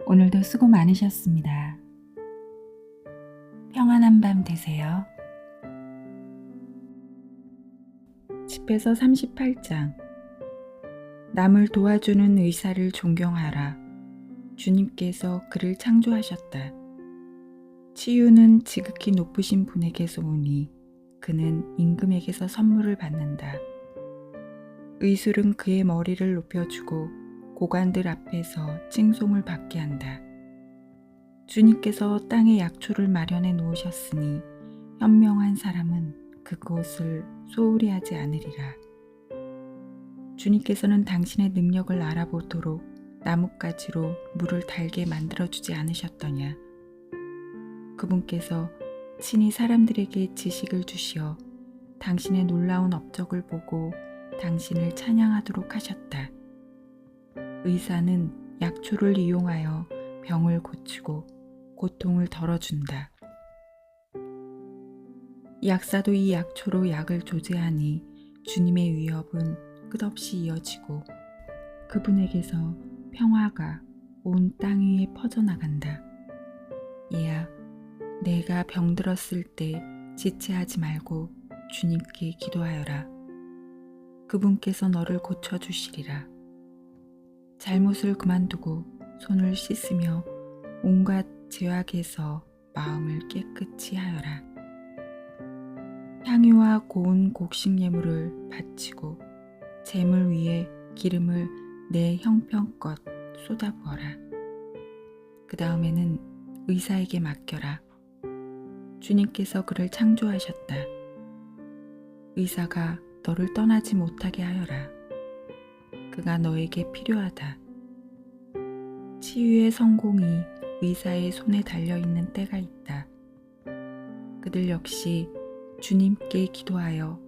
오늘도 수고 많으셨습니다. 평안한 밤 되세요. 10에서 38장. 남을 도와주는 의사를 존경하라. 주님께서 그를 창조하셨다. 치유는 지극히 높으신 분에게서 오니 그는 임금에게서 선물을 받는다. 의술은 그의 머리를 높여주고 고관들 앞에서 칭송을 받게 한다. 주님께서 땅에 약초를 마련해 놓으셨으니 현명한 사람은 그곳을 소홀히 하지 않으리라. 주님께서는 당신의 능력을 알아보도록 나뭇가지로 물을 달게 만들어주지 않으셨더냐. 그분께서 친히 사람들에게 지식을 주시어 당신의 놀라운 업적을 보고 당신을 찬양하도록 하셨다. 의사는 약초를 이용하여 병을 고치고 고통을 덜어준다. 약사도 이 약초로 약을 조제하니 주님의 위협은 끝없이 이어지고 그분에게서 평화가 온 땅 위에 퍼져나간다. 이야, 내가 병들었을 때 지체하지 말고 주님께 기도하여라. 그분께서 너를 고쳐주시리라. 잘못을 그만두고 손을 씻으며 온갖 죄악에서 마음을 깨끗이 하여라. 향유와 고운 곡식 예물을 바치고 제물 위에 기름을 내 형편껏 쏟아부어라. 그 다음에는 의사에게 맡겨라. 주님께서 그를 창조하셨다. 의사가 너를 떠나지 못하게 하여라. 그가 너에게 필요하다. 치유의 성공이 의사의 손에 달려있는 때가 있다. 그들 역시 주님께 기도하여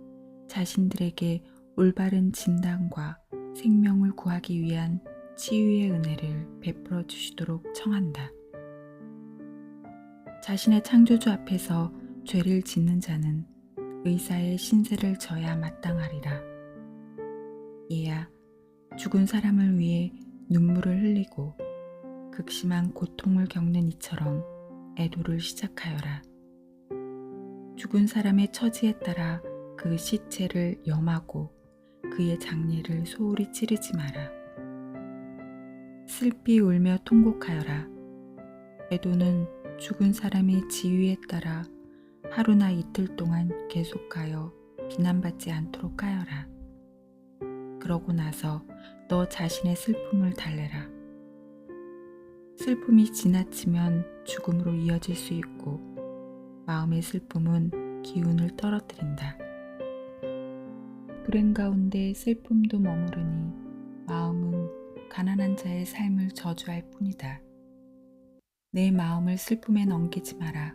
자신들에게 올바른 진단과 생명을 구하기 위한 치유의 은혜를 베풀어 주시도록 청한다. 자신의 창조주 앞에서 죄를 짓는 자는 의사의 신세를 져야 마땅하리라. 이야, 죽은 사람을 위해 눈물을 흘리고 극심한 고통을 겪는 이처럼 애도를 시작하여라. 죽은 사람의 처지에 따라 그 시체를 염하고 그의 장례를 소홀히 치르지 마라. 슬피 울며 통곡하여라. 애도는 죽은 사람의 지위에 따라 하루나 이틀 동안 계속하여 비난받지 않도록 하여라. 그러고 나서 너 자신의 슬픔을 달래라. 슬픔이 지나치면 죽음으로 이어질 수 있고 마음의 슬픔은 기운을 떨어뜨린다. 불행 가운데 슬픔도 머무르니 마음은 가난한 자의 삶을 저주할 뿐이다. 내 마음을 슬픔에 넘기지 마라.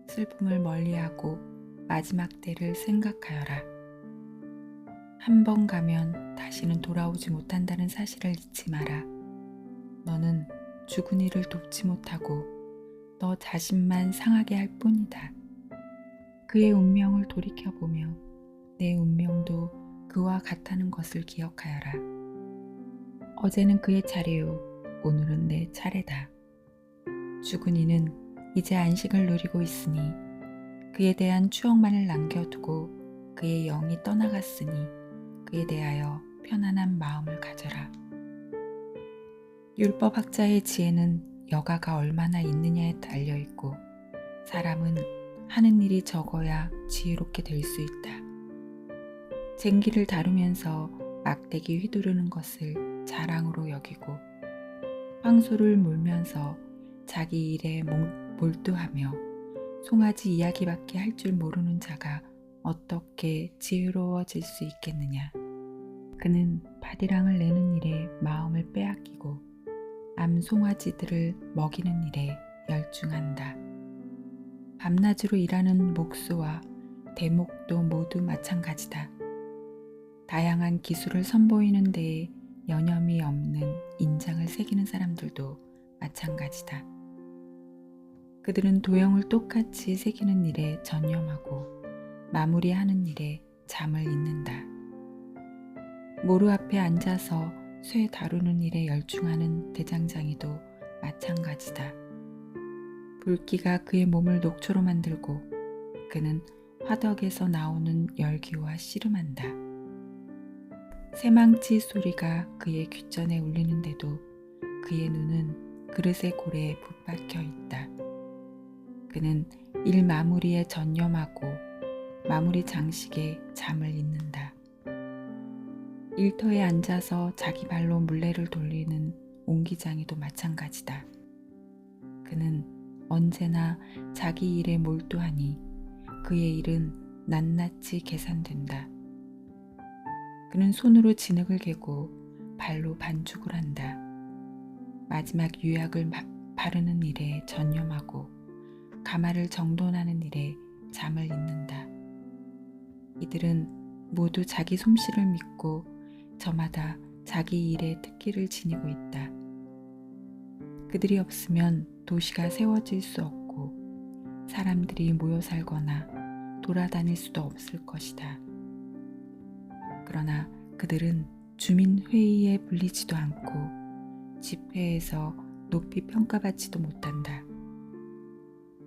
슬픔을 멀리하고 마지막 때를 생각하여라. 한 번 가면 다시는 돌아오지 못한다는 사실을 잊지 마라. 너는 죽은 이를 돕지 못하고 너 자신만 상하게 할 뿐이다. 그의 운명을 돌이켜보며 내 운명도 그와 같다는 것을 기억하여라. 어제는 그의 차례요, 오늘은 내 차례다. 죽은 이는 이제 안식을 누리고 있으니 그에 대한 추억만을 남겨두고 그의 영이 떠나갔으니 그에 대하여 편안한 마음을 가져라. 율법학자의 지혜는 여가가 얼마나 있느냐에 달려있고 사람은 하는 일이 적어야 지혜롭게 될 수 있다. 쟁기를 다루면서 막대기 휘두르는 것을 자랑으로 여기고 황소를 몰면서 자기 일에 몰두하며 송아지 이야기밖에 할 줄 모르는 자가 어떻게 지혜로워질 수 있겠느냐. 그는 바디랑을 내는 일에 마음을 빼앗기고 암송아지들을 먹이는 일에 열중한다. 밤낮으로 일하는 목수와 대목도 모두 마찬가지다. 다양한 기술을 선보이는 데에 여념이 없는 인장을 새기는 사람들도 마찬가지다. 그들은 도형을 똑같이 새기는 일에 전념하고 마무리하는 일에 잠을 잇는다. 모루 앞에 앉아서 쇠 다루는 일에 열중하는 대장장이도 마찬가지다. 불기가 그의 몸을 녹초로 만들고 그는 화덕에서 나오는 열기와 씨름한다. 새망치 소리가 그의 귓전에 울리는데도 그의 눈은 그릇의 고래에 붙박혀 있다. 그는 일 마무리에 전념하고 마무리 장식에 잠을 잇는다. 일터에 앉아서 자기 발로 물레를 돌리는 옹기장이도 마찬가지다. 그는 언제나 자기 일에 몰두하니 그의 일은 낱낱이 계산된다. 그는 손으로 진흙을 개고 발로 반죽을 한다. 마지막 유약을 바르는 일에 전념하고 가마를 정돈하는 일에 잠을 잇는다. 이들은 모두 자기 솜씨를 믿고 저마다 자기 일에 특기를 지니고 있다. 그들이 없으면 도시가 세워질 수 없고 사람들이 모여 살거나 돌아다닐 수도 없을 것이다. 그러나 그들은 주민회의에 불리지도 않고 집회에서 높이 평가받지도 못한다.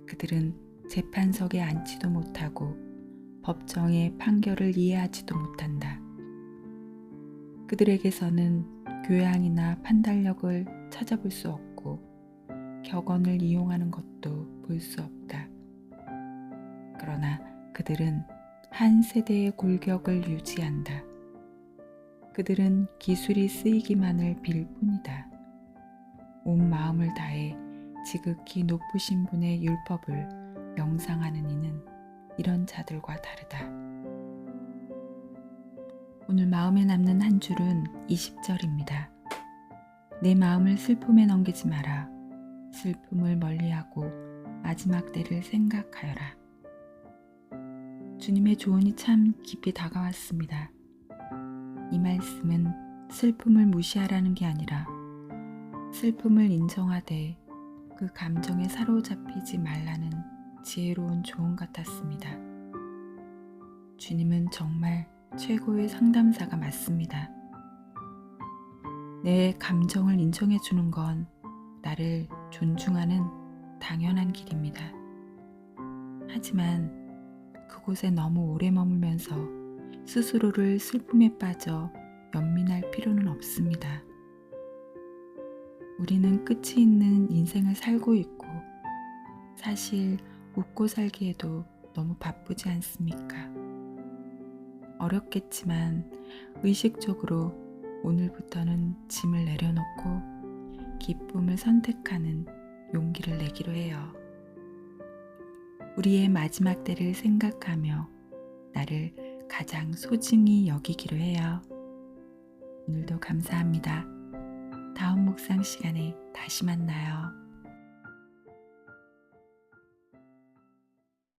그들은 재판석에 앉지도 못하고 법정의 판결을 이해하지도 못한다. 그들에게서는 교양이나 판단력을 찾아볼 수 없고 격언을 이용하는 것도 볼 수 없다. 그러나 그들은 한 세대의 골격을 유지한다. 그들은 기술이 쓰이기만을 빌 뿐이다. 온 마음을 다해 지극히 높으신 분의 율법을 명상하는 이는 이런 자들과 다르다. 오늘 마음에 남는 한 줄은 20절입니다. 내 마음을 슬픔에 넘기지 마라. 슬픔을 멀리하고 마지막 때를 생각하여라. 주님의 조언이 참 깊이 다가왔습니다. 이 말씀은 슬픔을 무시하라는 게 아니라 슬픔을 인정하되 그 감정에 사로잡히지 말라는 지혜로운 조언 같았습니다. 주님은 정말 최고의 상담사가 맞습니다. 내 감정을 인정해 주는 건 나를 존중하는 당연한 길입니다. 하지만 그곳에 너무 오래 머물면서 스스로를 슬픔에 빠져 연민할 필요는 없습니다. 우리는 끝이 있는 인생을 살고 있고 사실 웃고 살기에도 너무 바쁘지 않습니까? 어렵겠지만 의식적으로 오늘부터는 짐을 내려놓고 기쁨을 선택하는 용기를 내기로 해요. 우리의 마지막 때를 생각하며 나를 가장 소중히 여기기로 해요. 오늘도 감사합니다. 다음 묵상 시간에 다시 만나요.